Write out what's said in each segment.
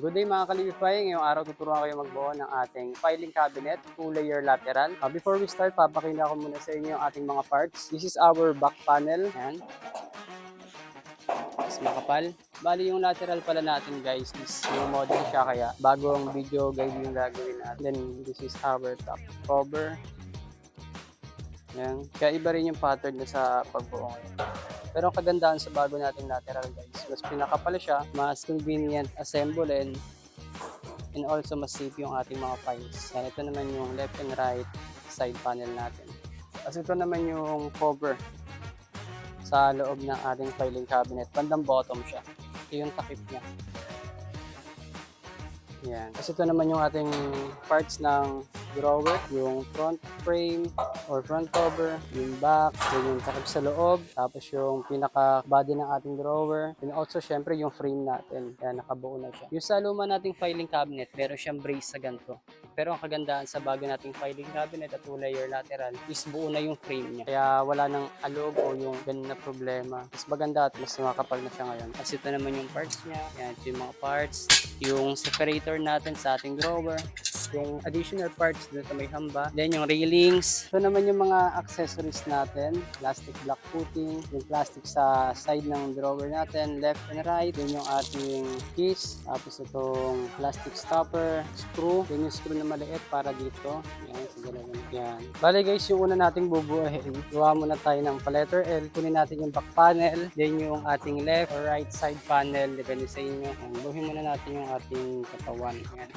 Good day mga kalibify, ngayong araw tuturuan kayo magbuo ng ating filing cabinet, 2-layer lateral. Before we start, papakita ko muna sa inyo yung ating mga parts. This is our back panel. Ayan. Mas makapal. Bali yung lateral pala natin guys is yung model siya, kaya bagong video guide yung gagawin natin. Then this is our top cover. Ayan. Kaya iba rin yung pattern na sa pagbuo ngayon. Pero ang kagandahan sa bago nating lateral guys, mas pinakapal siya, mas convenient assemble and also mas safe yung ating mga files. Yan, ito naman yung left and right side panel natin. Kasi ito naman yung cover sa loob ng ating filing cabinet. Bandang bottom siya. Ito yung takip niya. Yan. Kasi ito naman yung ating parts ng drawer, yung front frame or front cover, yung back, yung takip sa loob, tapos yung pinaka body ng ating drawer, and also syempre yung frame natin. Kaya nakabuo na siya. Yung sa luma nating filing cabinet, meron siyang brace sa ganito. Pero ang kagandahan sa bago nating filing cabinet at 2-layer lateral is buo na yung frame niya. Kaya wala nang alog o yung ganun na problema. Mas maganda at mas makapal na siya ngayon. Kasi ito naman yung parts niya. Yan, ito yung mga parts. Yung separator natin sa ating drawer. Yung additional parts dito may hamba. Then yung railings. Ito naman yung mga accessories natin. Plastic block footing. Yung plastic sa side ng drawer natin. Left and right. Then yung ating keys. Tapos itong plastic stopper. Screw. Then yung screw na maliit para dito. Yan. Sige na yan. Bale guys, yung una nating bubuuhin. Gawa muna tayo ng letter L. Kunin natin yung back panel. Then yung ating left or right side panel. Depende sa inyo. Buuhin muna natin yung ating katawan. Yan.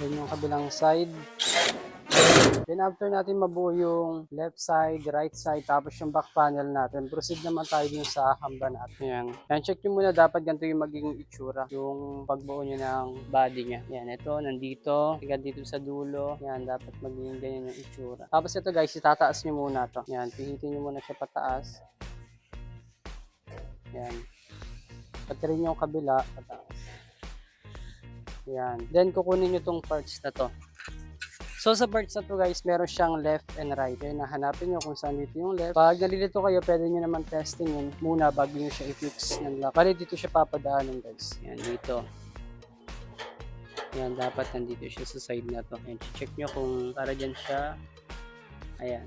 Then yung kabilang side. Then after natin mabuo yung left side, right side, tapos yung back panel natin, proceed naman tayo dun sa hamba natin. Yan, check nyo muna, dapat ganito yung magiging itsura, yung pagbuo nyo ng body nya. Yan, ito, nandito, hanggang dito sa dulo. Yan, dapat magiging ganyan yung itsura. Tapos ito guys, itataas nyo muna to. Yan, pihitin nyo muna siya pataas. Yan. Pati rin yung kabila, pataas. Yan. Then, kukunin nyo tong parts na to. So, sa parts na to guys, meron siyang left and right. Kaya nahanapin nyo kung saan dito yung left. Pag nalilito kayo, pwede nyo naman testingin muna bago nyo siya i-fix ng lock. Bali, dito siya papadaanin guys. Yan, dito. Yan, dapat nandito siya sa side na to. Yan, check nyo kung para dyan siya. Ayan.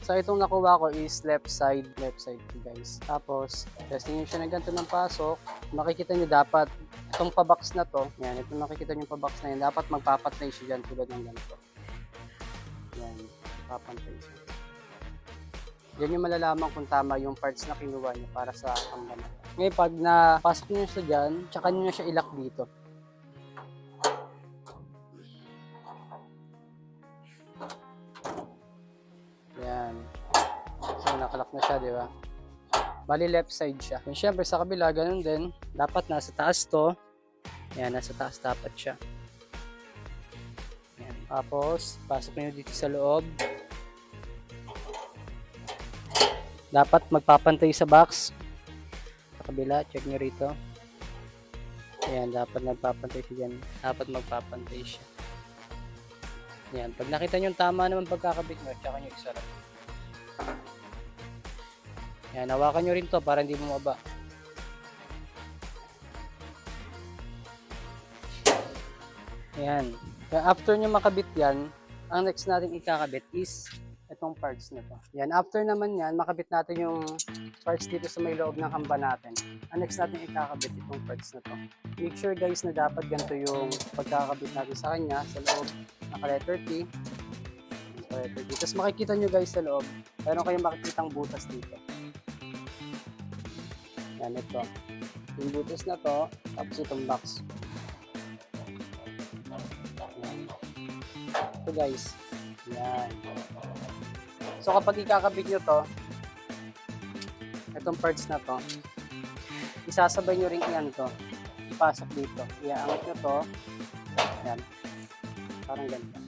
So, itong nakuha ko is left side guys. Tapos, testing nyo siya na ganito ng pasok. Makikita nyo dapat itong pabox na to, yan, itong nakikita nyo pabox na yan, dapat magpapatay siya dyan tulad ng ganito. Yan, papantay siya. Yan yung malalaman kung tama yung parts na kinuha nyo para sa hanggan. Ngayon, pag napasok nyo siya dyan, tsaka nyo na siya ilak dito. Yan. So, nakalak na siya, di ba? Bali left side siya. And syempre sa kabila, ganun din. Dapat nasa taas to. Ayan, nasa taas dapat siya. Ayan. Tapos, pasok nyo dito sa loob. Dapat magpapantay sa box. Sa kabila, check nyo rito. Ayan, dapat magpapantay siya dyan. Dapat magpapantay siya. Ayan, pag nakita nyo tama naman pagkakabit nyo, tsaka nyo isarap. Yan, hawakan nyo rin to para hindi bumaba. Ayan. After nyo makabit yan, ang next natin ikakabit is itong parts na to. Yan, after naman yan, makabit natin yung parts dito sa may loob ng hamba natin. Ang next natin ikakabit itong parts na to. Make sure guys na dapat ganito yung pagkakabit natin sa kanya, sa loob, naka-letter T. Tapos makikita nyo guys sa loob, meron kayong makikitang butas dito. Yan, ito. Yung butas na to, tapos itong box. Yan. Ito guys. Yan. So kapag ikakabit nyo to, itong parts na to, isasabay nyo rin yan to. Ipasok dito. Iaangat nyo to. Yan. Parang ganito.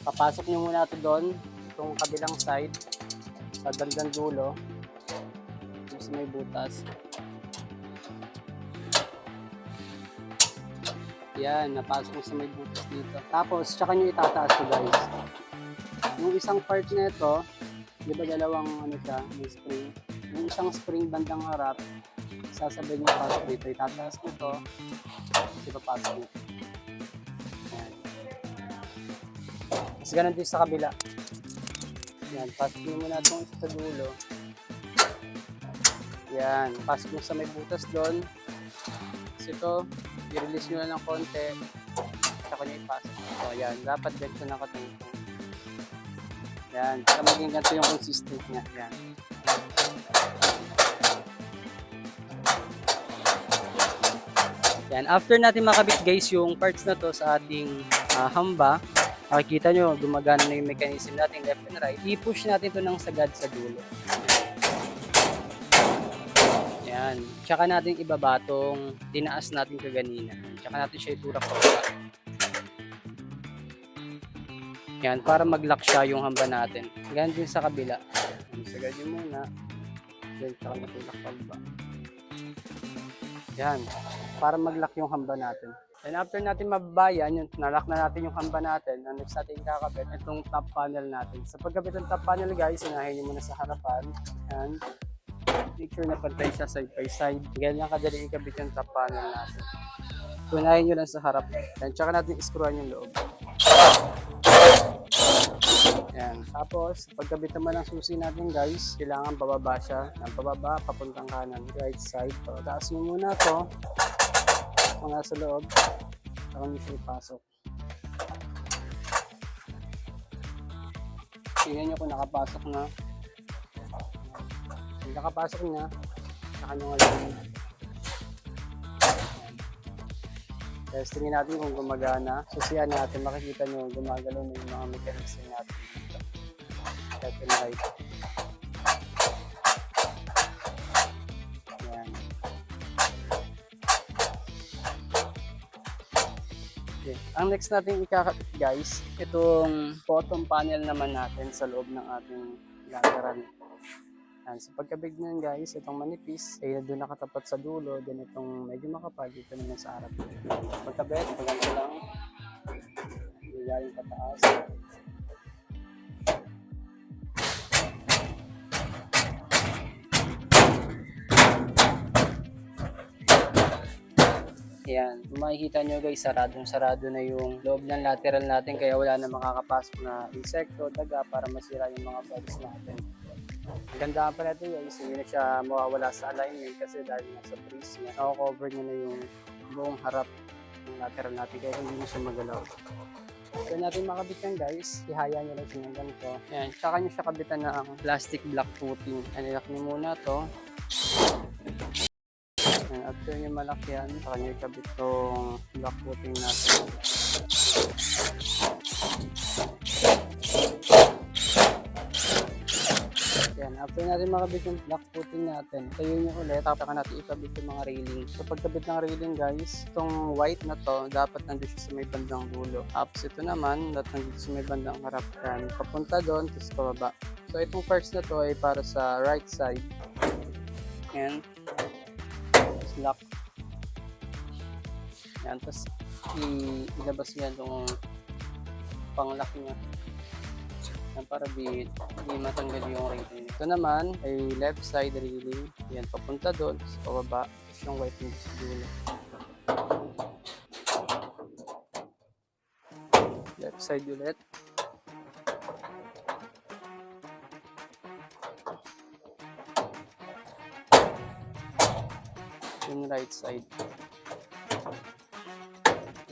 Papasok nyo muna ito doon, itong kabilang side, sa bandang dulo. May butas. Yan, napasok sa may butas dito. Tapos, tsaka nyo itataas to guys. Yung isang part na ito, di ba dalawang ano siya, may spring. Yung isang spring bandang harap, sasabay niyo pasok dito. Itataas mo to, tapos ipapasok mo. Yan. Mas ganun din sa kabila. Yan, pasok nyo muna itong sa dulo. Yan, pasok mo sa may butas doon. Tapos ito, i-release nyo na ng konti. Tsaka nyo ipasok. So yan, dapat ganito nakatungkong. Yan, para maging ganito yung consistent niya. Yan. Yan, after natin makabit guys yung parts na to sa ating hamba, makikita nyo, gumagana na yung mechanism natin left and right. I-push natin ito ng sagad sa dulo. Yan. Tsaka natin ibaba tong tinaas natin kaganina. Tsaka natin siya iturak pa baba. Yan, para mag-lock siya yung hamba natin. Ganyan din sa kabila. Sagad nyo muna. Then, tsaka matulak pa baba. Yan. Para mag-lock yung hamba natin. And after natin mababayan, yung nalock na natin yung hamba natin, ang next natin kakabit, itong top panel natin. Sa pagkabit ng top panel guys, unahin nyo muna sa harapan. And make sure na pantay siya side by side. Ganyan lang kadali ikabit yung top panel natin. Unahin nyo lang sa harap. And tsaka natin iskruhan yung loob. Yan. Tapos, pagkabit naman ng susi natin guys, kailangan bababa siya. Ng pababa, papuntang kanan, right side. So, taas nyo muna to. Kung nasa loob, saka nyo siya ipasok. Tingnan nyo kung nakapasok na. Kung nakapasok na, saka nyo ngayon. Testingin natin kung gumagana. Susiyan natin, makikita nyo gumagalaw na yung mga mechanism natin dito. Left and right. Yan. Okay. Ang next natin ikakabit guys, itong bottom panel naman natin sa loob ng ating lateral. Yan. Sa pagkabig nyo guys, itong manipis, ay doon nakatapat sa dulo, then itong medyo makapal, dito naman sa harap. Pagkabit, pagkabit lang, galing pataas. Yan, kung makikita nyo guys, sarado na yung loob ng lateral natin, kaya wala na makakapasok na insekto, daga, para masira yung mga bugs natin. Ang ganda pa natin guys, hindi na siya mawawala sa alignment kasi dahil nasa brace niya, nako-cover niya na yung buong harap ng lateral natin, kaya hindi na siya magalaw. So natin makabit yan guys, ihaya nyo lang siya ng ganito. Yan, tsaka nyo siya kabitan ng plastic block footing. Anilak nyo muna to. And after nyo malak yan, saka nyo ikabit tong block footing natin. Yan, after natin makabit yung block footing natin, tayo nyo ulit, tapos natin ikabit yung mga railing. So pagkabit ng railing guys, itong white na to, dapat nandun siya sa may bandang dulo. Tapos ito naman, dapat nandun sa may bandang harap. Yan, papunta doon, tapos pababa. So itong parts na to ay para sa right side. And tapos lock. Yan, tapos ilabas nyo yan itong pang-lock niya. Yan, para di matanggal yung railing. Ito naman ay left side railing. Yan, papunta doon, tapos pababa. Tapos yung white yung sa dulo. Left side ulit. Yung right side.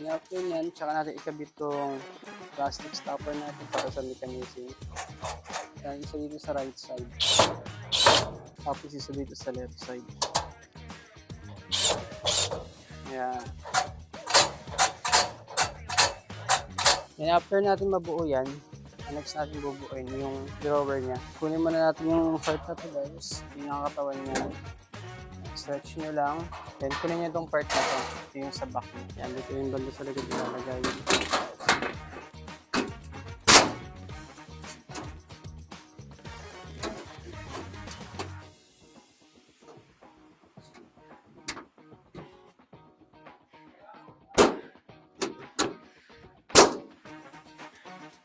And after yan, tsaka natin ikabit tong plastic stopper natin para sa mechanism. Yan, isa dito sa right side. Tapos isa dito sa left side. Yan. And after natin mabuo yan, next natin bubuuin yung drawer niya. Kunin muna natin yung part na to guys. Yung nakakatawan niya. Stretch nyo lang. Then kunin nyo itong part na to. Ito yung sa back niya. Yan, dito yung banda sa likod nilalagay.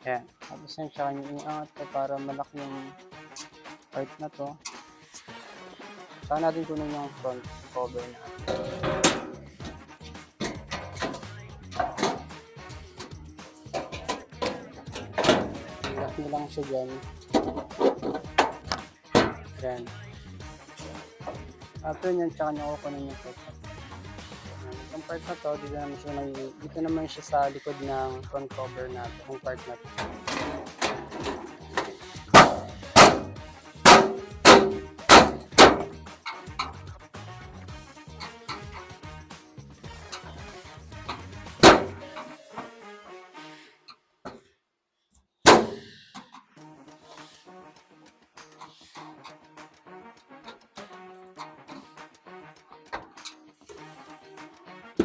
Yan. Tapos yan siya yung iangat ko para malaki yung part na to. Saka natin kunin yung front cover na. Lock nyo lang siya dyan. Yan. After nyan, tsaka nyo kukunin yung part. Itong part na to, dito naman siya sa likod ng front cover natin, yung part na to.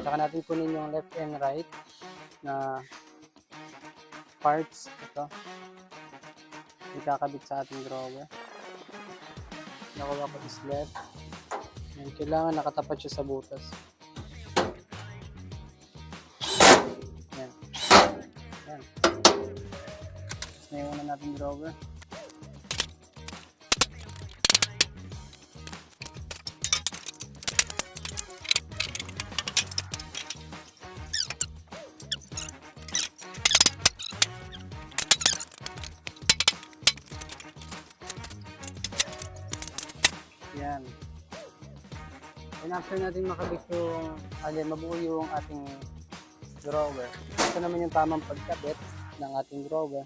Saka natin kunin yung left and right na parts. Ito. Ikakabit sa ating drawer. Nakuha ko is left. And kailangan nakatapat siya sa butas. Yan. Yan. Tapos naiwan na natin drawer. Yan. And after natin makabit yung, mabuo yung ating drawer. Ito naman yung tamang pagkabit ng ating drawer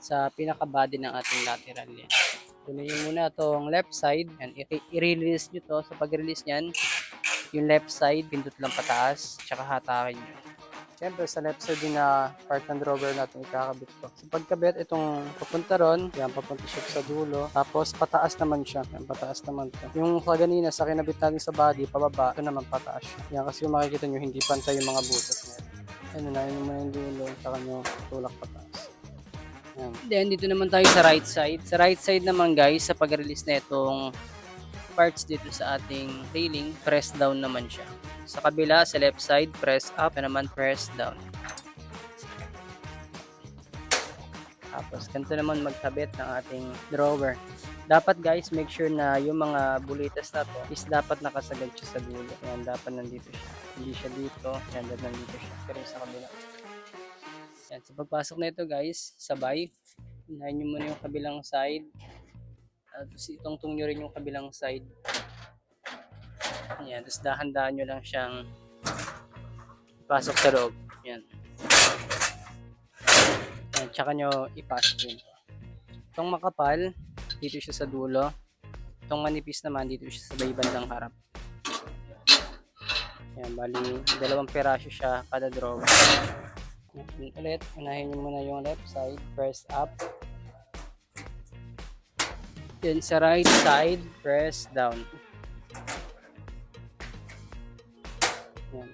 sa pinaka-body ng ating lateral yan. Kunin nyo muna itong left side. Yan, i-release nyo to. Sa pag-release nyan, yung left side, pindot lang pataas, tsaka hatakin nyo. Siyempre, sa left side din na part ng drawer natin ikakabit ko. Sa pagkabit, itong papunta ron, yan, papunta siya sa dulo. Tapos, pataas naman siya. Yan, pataas naman to. Yung kaganina, sa kinabit natin sa body, pababa, ito naman pataas siya. Yan, kasi yung makikita nyo, hindi pantay yung mga butas niya. Yan, unahin mo yung dulo, saka nyo tulak pataas. Yan. Then, dito naman tayo sa right side. Sa right side naman, guys, sa pag-release na itong parts dito sa ating railing, press down naman siya. Sa kabila, sa left side, press up, na naman press down. Tapos, ganito naman magkabit ng ating drawer. Dapat guys, make sure na yung mga bulitas na to is dapat nakasagad siya sa dulo. Yan, dapat nandito siya. Hindi siya dito, yan, dapat nandito siya. Pero sa kabila. Yan, sa pagpasok na ito guys, sabay. Unahin nyo muna yung kabilang side. Tapos itong nyo rin yung kabilang side. Yan, tapos dahan-dahan nyo lang siyang ipasok sa loob. Yan. Yan, tsaka nyo ipasok yun. Itong makapal, dito siya sa dulo. Itong manipis naman, dito siya sa may bandang harap. Yan, bali, 2 piraso siya kada drawer. Yan, ulit, unahin nyo muna yung left side, press up. Then sa right side, press down. Yan.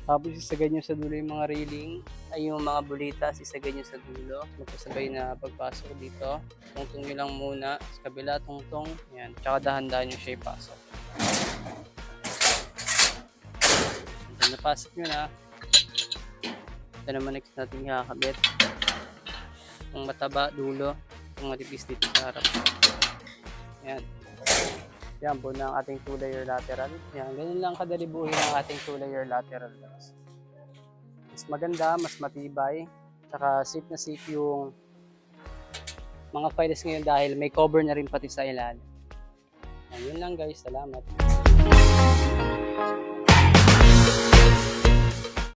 Tapos isagay nyo sa dulo yung mga railing, ay yung mga bulitas, isagay nyo sa dulo. Magkasabay na pagpasok dito. Tungtong nyo lang muna, sa kabila, tungtong. Yan. Tsaka dahan-dahan nyo siya ipasok. Then, napasok nyo na. Ito naman next natin kakabit. Itong mataba, dulo. Itong matipis dito sa harap. Yan. Yan po na ang ating 2-layer lateral. Yan, ganyan lang kadali buuin ang ating 2-layer lateral. Mas maganda, mas matibay, saka safe na safe yung mga files ngayon dahil may cover na rin pati sa ilalim. Yan, yun lang guys, salamat.